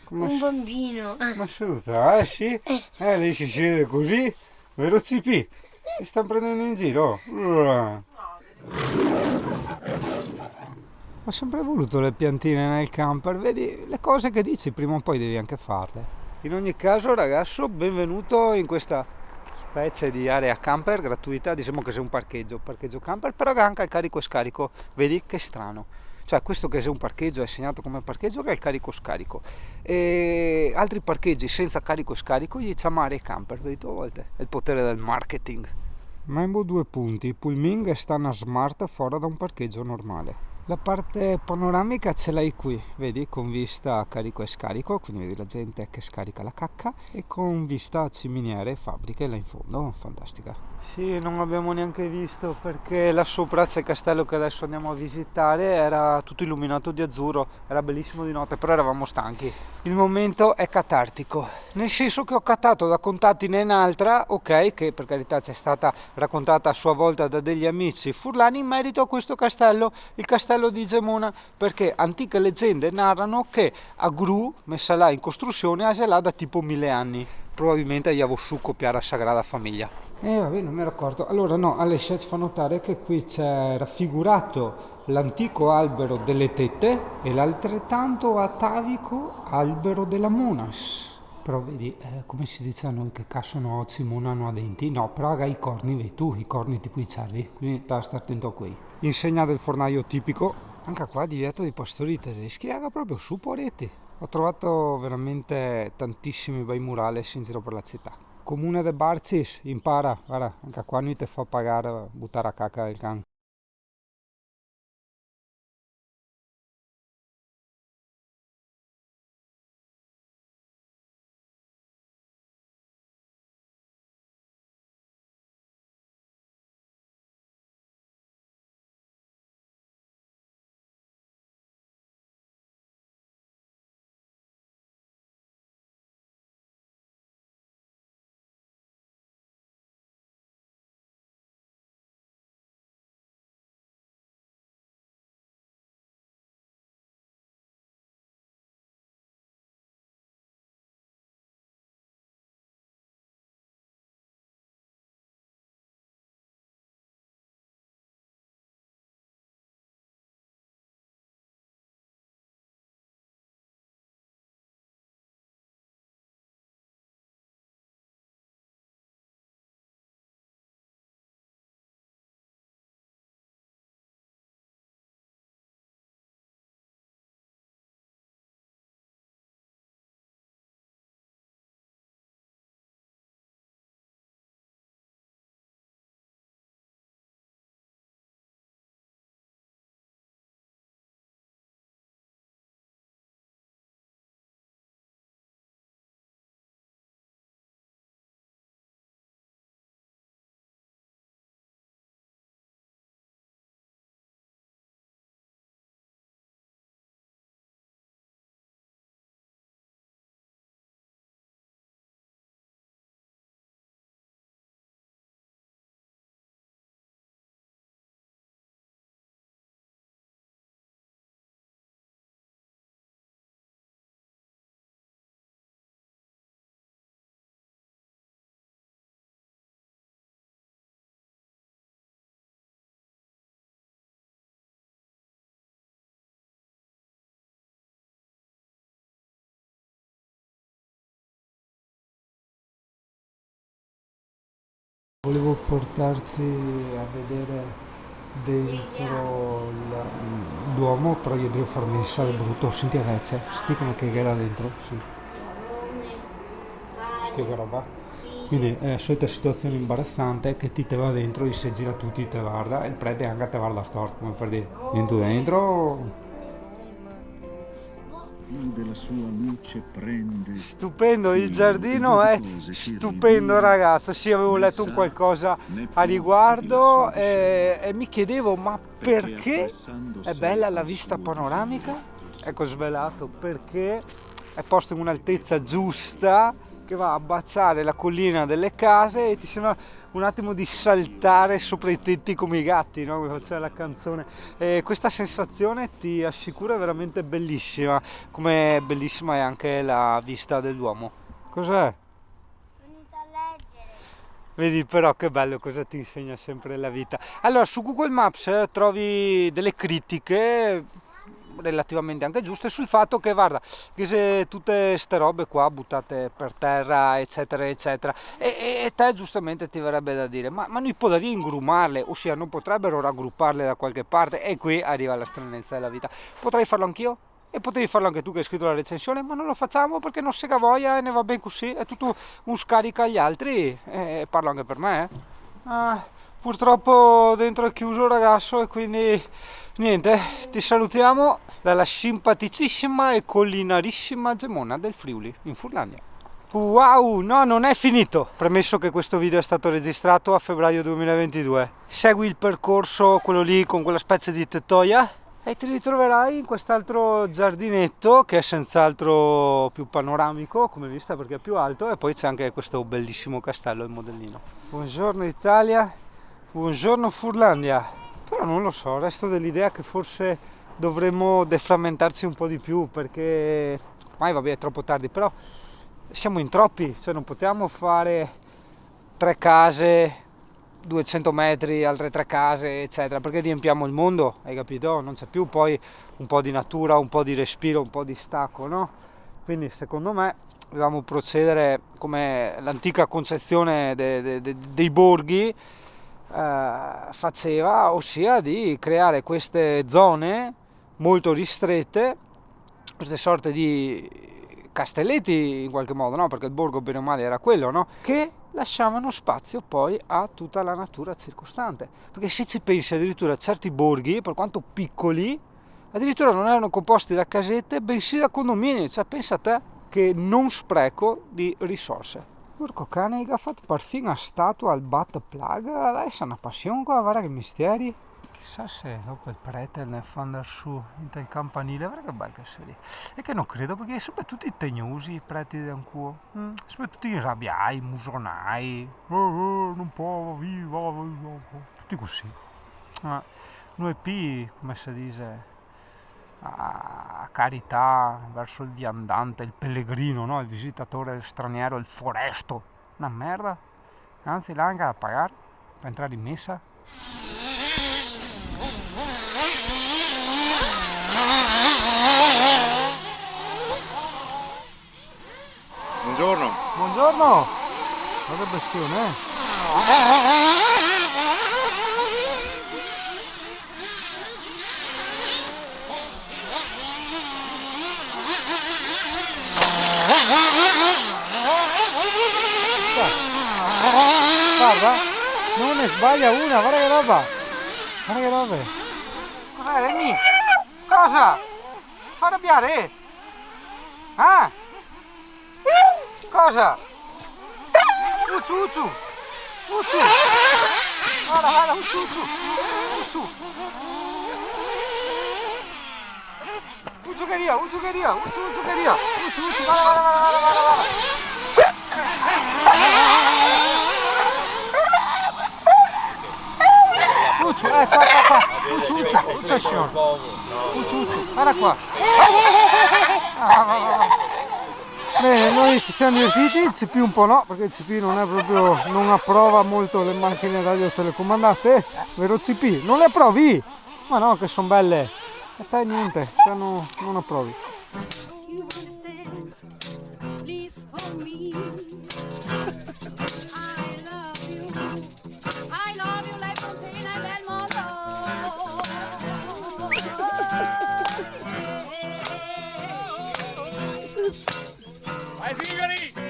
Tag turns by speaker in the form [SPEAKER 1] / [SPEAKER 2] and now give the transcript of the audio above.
[SPEAKER 1] Un bambino.
[SPEAKER 2] Ma saluta, sì? Lei si siede così, vero CP? Ti stanno prendendo in giro? Ho sempre voluto le piantine nel camper, vedi, le cose che dici prima o poi devi anche farle. In ogni caso, ragazzo, benvenuto in questa specie di area camper gratuita. Diciamo che c'è un parcheggio camper, però che anche il carico e scarico, vedi che strano. Cioè questo che è un parcheggio è segnato come parcheggio che è il carico scarico, e altri parcheggi senza carico e scarico gli chiama area camper, vedi tu a volte è il potere del marketing. Membo due punti, Pulming e stanno smart fuori da un parcheggio normale. La parte panoramica ce l'hai qui, vedi, con vista a carico e scarico, quindi vedi la gente che scarica la cacca, e con vista a ciminiere e fabbriche là in fondo, fantastica. Sì, non abbiamo neanche visto perché là sopra c'è il castello che adesso andiamo a visitare, era tutto illuminato di azzurro, era bellissimo di notte, però eravamo stanchi. Il momento è catartico, nel senso che ho cattato da Contatine in altra, ok, che per carità c'è stata raccontata a sua volta da degli amici furlani in merito a questo castello, il castello di Gemona, perché antiche leggende narrano che a Gru, messa là in costruzione, è là da tipo 1000 anni, probabilmente gli avevo su copiare a Sagrada Famiglia. Vabbè, non mi ero accorto. Allora no, Alessia ci fa notare che qui c'è raffigurato l'antico albero delle tette e l'altrettanto atavico albero della monas. Però vedi, come si dice a noi che cassono occhi, monano a denti? No, però ha i corni, vedi tu, i corni tipo i cervi, quindi da stare attento a quei. Insegna del fornaio tipico, anche qua divieto di pastori tedeschi, aga proprio su poreti. Ho trovato veramente tantissimi bei murales in giro per la città. Comune de Barcis, impara, guarda, anche qua noi ti fa pagare buttare a cacca il can. Volevo portarti a vedere dentro il Duomo, però io devo farmi il sale brutto. Senti ragazzi, sti come che era dentro, sì. Sti che roba. Quindi è la solita situazione imbarazzante che ti te va dentro e si gira tutti te guarda e il prete anche te guarda storto, come per dire, dentro.
[SPEAKER 3] Della sua luce prende.
[SPEAKER 2] Stupendo, il giardino è stupendo ragazzo, sì avevo letto un qualcosa a riguardo e mi chiedevo ma perché è bella la vista panoramica? Ecco svelato perché è posto in un'altezza giusta che va a baciare la collina delle case e ti sembra un attimo di saltare sopra i tetti come i gatti, no? Come faceva la canzone. Questa sensazione ti assicuro è veramente bellissima, come bellissima è anche la vista del Duomo. Cos'è?
[SPEAKER 1] Venite a leggere.
[SPEAKER 2] Vedi però che bello cosa ti insegna sempre la vita. Allora, su Google Maps trovi delle critiche relativamente anche giuste sul fatto che guarda che se tutte ste robe qua buttate per terra eccetera eccetera e te giustamente ti verrebbe da dire ma noi potremmo ingrumarle, ossia non potrebbero raggrupparle da qualche parte, e qui arriva la stranezza della vita. Potrei farlo anch'io e potevi farlo anche tu che hai scritto la recensione, ma non lo facciamo perché non sega voglia e ne va ben così, è tutto un scarica agli altri, e parlo anche per me. Purtroppo dentro è chiuso ragazzo, e quindi niente, ti salutiamo dalla simpaticissima e collinarissima Gemona del Friuli in Furlania. Wow, no, non è finito. Premesso che questo video è stato registrato a febbraio 2022, segui il percorso, quello lì con quella specie di tettoia, e ti ritroverai in quest'altro giardinetto che è senz'altro più panoramico come vista perché è più alto, e poi c'è anche questo bellissimo castello in modellino. Buongiorno Italia, buongiorno Furlandia. Però non lo so, resto dell'idea che forse dovremmo deframmentarci un po' di più, perché ormai vabbè è troppo tardi, però siamo in troppi, cioè non possiamo fare 3 case, 200 metri, altre 3 case eccetera, perché riempiamo il mondo, hai capito? Non c'è più poi un po' di natura, un po' di respiro, un po' di stacco, no? Quindi secondo me dobbiamo procedere come l'antica concezione dei borghi faceva, ossia di creare queste zone molto ristrette, queste sorte di castelletti in qualche modo, no? Perché il borgo bene o male era quello, no? Che lasciavano spazio poi a tutta la natura circostante, perché se ci pensi addirittura certi borghi, per quanto piccoli, addirittura non erano composti da casette bensì da condomini, cioè pensa a te che non spreco di risorse. Porco cane, hai fatto perfino una statua al butt plug, adesso è una passione qua, guarda che misteri. Chissà se dopo il prete ne fa andare su in del campanile, guarda che bello che sei lì. E che non credo, perché sono tutti tegnosi i preti di Ancuo, sono tutti irrabiai, musonai, non può, viva, tutti così. Noi P, come si dice, a carità verso il viandante, il pellegrino, no? Il visitatore, il straniero, il foresto, una merda, anzi là anche da pagare per entrare in messa.
[SPEAKER 3] Buongiorno.
[SPEAKER 2] Buongiorno! Guarda bestione, Guarda, non ne sbaglia una, guarda che roba! Guarda che roba! Cos'è, Emi? Cosa? Fa arrabbiare? Ah? Cosa? Ucciu, ucciu! Ucciu! Guarda, guarda, ucciu, ucciu! Ucciu! Ucciucheria, ucciucheria, ucciu, ucciucheria! Ucciu, ucciu, guarda, guarda, guarda, guarda, guarda! Ucciu, qua! Ucciu, ucciu, ucciu, signor! Ucciu, ucciu, guarda qua! Bene, noi ci siamo divertiti, il CP un po' no, perché il CP non è proprio, non approva molto le macchine radio telecomandate, vero CP? Non le approvi? Ma no, che sono belle, e te niente, te non approvi.
[SPEAKER 4] Vai signori!